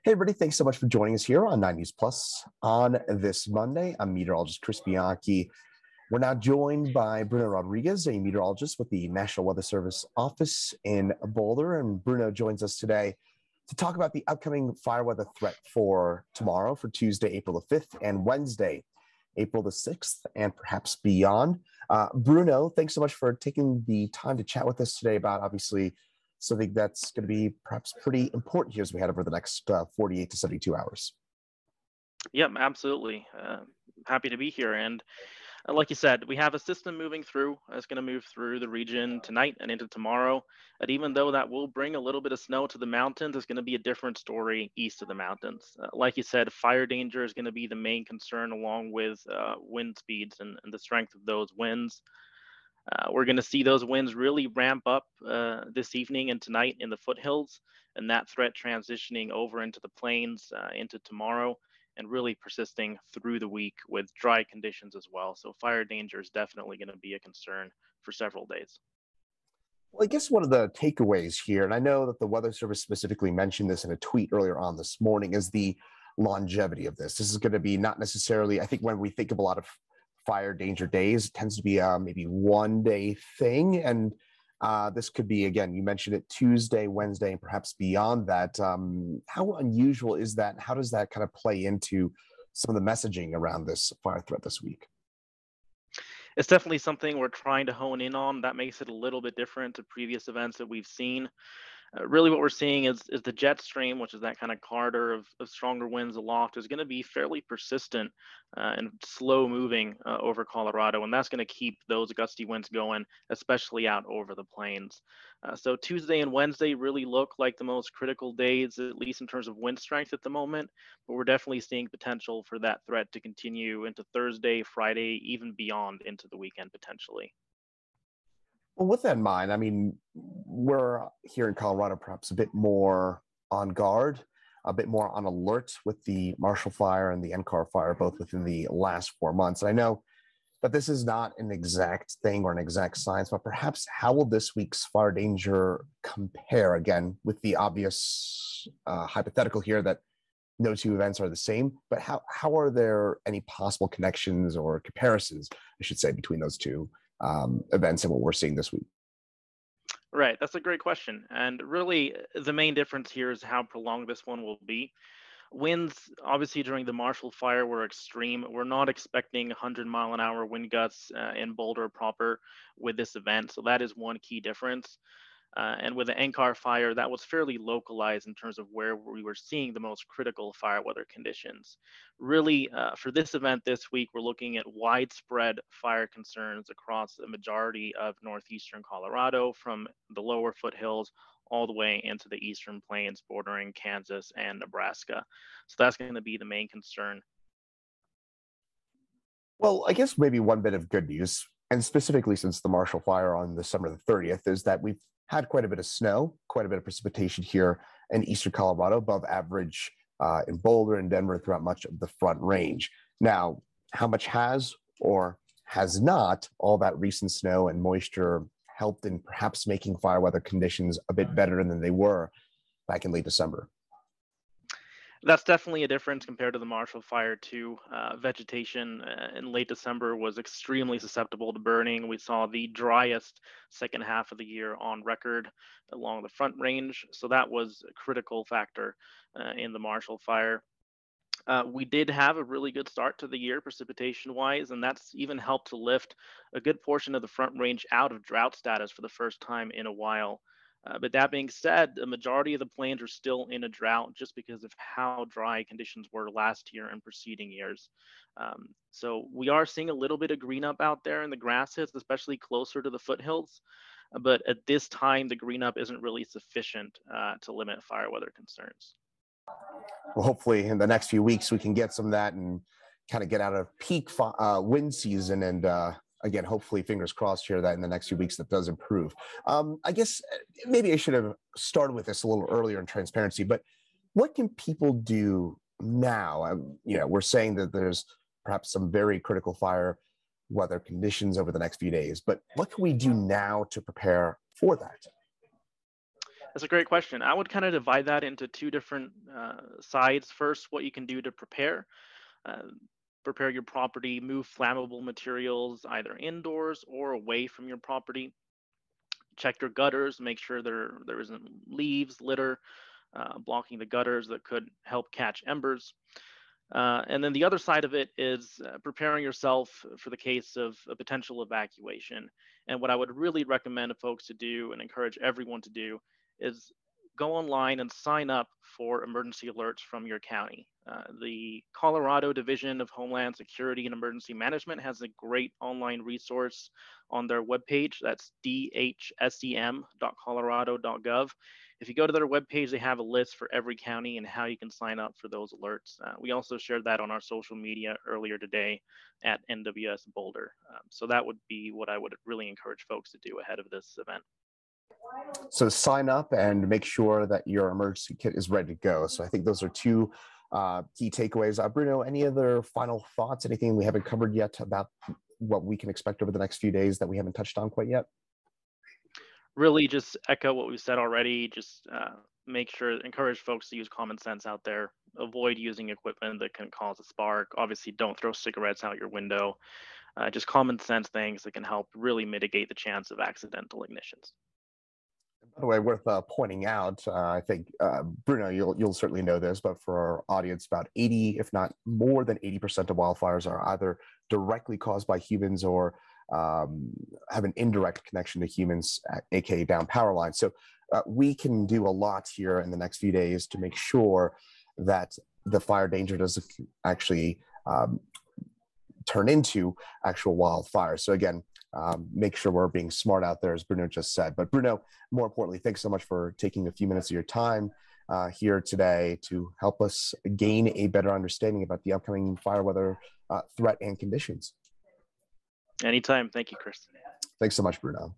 Hey, everybody, thanks so much for joining us here on 9 News Plus on this Monday. I'm meteorologist Chris Bianchi. We're now joined by Bruno Rodriguez, a meteorologist with the National Weather Service office in Boulder. And Bruno joins us today to talk about the upcoming fire weather threat for tomorrow, for Tuesday, April the 5th, and Wednesday, April the 6th, and perhaps beyond. Bruno, thanks so much for taking the time to chat with us today about, obviously, something that's going to be perhaps pretty important here as we head over the next 48 to 72 hours. Yep, absolutely. Happy to be here. And like you said, we have a system moving through. It's going to move through the region tonight and into tomorrow. And even though that will bring a little bit of snow to the mountains, it's going to be a different story east of the mountains. Like you said, fire danger is going to be the main concern, along with wind speeds and the strength of those winds. We're going to see those winds really ramp up this evening and tonight in the foothills, and that threat transitioning over into the plains into tomorrow and really persisting through the week with dry conditions as well. So fire danger is definitely going to be a concern for several days. Well, I guess one of the takeaways here, and I know that the Weather Service specifically mentioned this in a tweet earlier on this morning, is the longevity of this. This is going to be not necessarily, I think when we think of a lot of fire danger days, it tends to be maybe one day thing. And this could be, again, you mentioned it, Tuesday, Wednesday, and perhaps beyond that. How unusual is that? How does that kind of play into some of the messaging around this fire threat this week? It's definitely something we're trying to hone in on. That makes it a little bit different to previous events that we've seen. Really what we're seeing is the jet stream, which is that kind of corridor of stronger winds aloft, is going to be fairly persistent and slow moving over Colorado. And that's going to keep those gusty winds going, especially out over the plains. So Tuesday and Wednesday really look like the most critical days, at least in terms of wind strength at the moment. But we're definitely seeing potential for that threat to continue into Thursday, Friday, even beyond into the weekend potentially. Well, with that in mind, I mean, we're here in Colorado perhaps a bit more on guard, a bit more on alert with the Marshall Fire and the NCAR fire, both within the last 4 months. And I know that this is not an exact thing or an exact science, but perhaps how will this week's fire danger compare, again, with the obvious hypothetical here that no two events are the same, but how are there any possible connections or comparisons, I should say, between those two events and what we're seeing this week? Right, that's a great question. And really, the main difference here is how prolonged this one will be. Winds, obviously, during the Marshall Fire were extreme. We're not expecting 100-mile-an-hour wind gusts in Boulder proper with this event. So that is one key difference. And with the NCAR fire, that was fairly localized in terms of where we were seeing the most critical fire weather conditions. Really, for this event this week, we're looking at widespread fire concerns across a majority of northeastern Colorado, from the lower foothills all the way into the eastern plains bordering Kansas and Nebraska. So that's going to be the main concern. Well, I guess maybe one bit of good news, and specifically since the Marshall Fire on December the 30th, is that we've had quite a bit of snow, quite a bit of precipitation here in eastern Colorado, above average in Boulder and Denver throughout much of the Front Range. Now, how much has or has not all that recent snow and moisture helped in perhaps making fire weather conditions a bit better than they were back in late December? That's definitely a difference compared to the Marshall Fire too. Vegetation in late December was extremely susceptible to burning. We saw the driest second half of the year on record along the Front Range. So that was a critical factor in the Marshall Fire. We did have a really good start to the year precipitation wise, and that's even helped to lift a good portion of the Front Range out of drought status for the first time in a while. But that being said, the majority of the plains are still in a drought just because of how dry conditions were last year and preceding years. So we are seeing a little bit of green up out there in the grasses, especially closer to the foothills. But at this time, the green up isn't really sufficient to limit fire weather concerns. Well, hopefully in the next few weeks, we can get some of that and kind of get out of peak wind season. And again, hopefully, fingers crossed here that in the next few weeks that does improve. I guess maybe I should have started with this a little earlier in transparency, but what can people do now? We're saying that there's perhaps some very critical fire weather conditions over the next few days, but what can we do now to prepare for that? That's a great question. I would kind of divide that into two different sides. First, what you can do to prepare. Uh, Prepare your property, move flammable materials either indoors or away from your property. Check your gutters, make sure there isn't leaves, litter blocking the gutters that could help catch embers. And then the other side of it is preparing yourself for the case of a potential evacuation. And what I would really recommend folks to do and encourage everyone to do is go online and sign up for emergency alerts from your county. The Colorado Division of Homeland Security and Emergency Management has a great online resource on their webpage. That's dhsem.colorado.gov. If you go to their webpage, they have a list for every county and how you can sign up for those alerts. We also shared that on our social media earlier today at NWS Boulder. So that would be what I would really encourage folks to do ahead of this event. So sign up and make sure that your emergency kit is ready to go. So I think those are two key takeaways. Bruno, any other final thoughts, anything we haven't covered yet about what we can expect over the next few days that we haven't touched on quite yet? Really just echo what we've said already. Just encourage folks to use common sense out there. Avoid using equipment that can cause a spark. Obviously, don't throw cigarettes out your window. Just common sense things that can help really mitigate the chance of accidental ignitions. By the way, worth pointing out, I think, Bruno, you'll certainly know this, but for our audience, about 80, if not more than 80% of wildfires are either directly caused by humans or have an indirect connection to humans, aka down power lines. So we can do a lot here in the next few days to make sure that the fire danger doesn't actually turn into actual wildfires. So again, make sure we're being smart out there, as Bruno just said. But Bruno, more importantly, thanks so much for taking a few minutes of your time here today to help us gain a better understanding about the upcoming fire weather threat and conditions. Anytime. Thank you, Chris. Thanks so much, Bruno.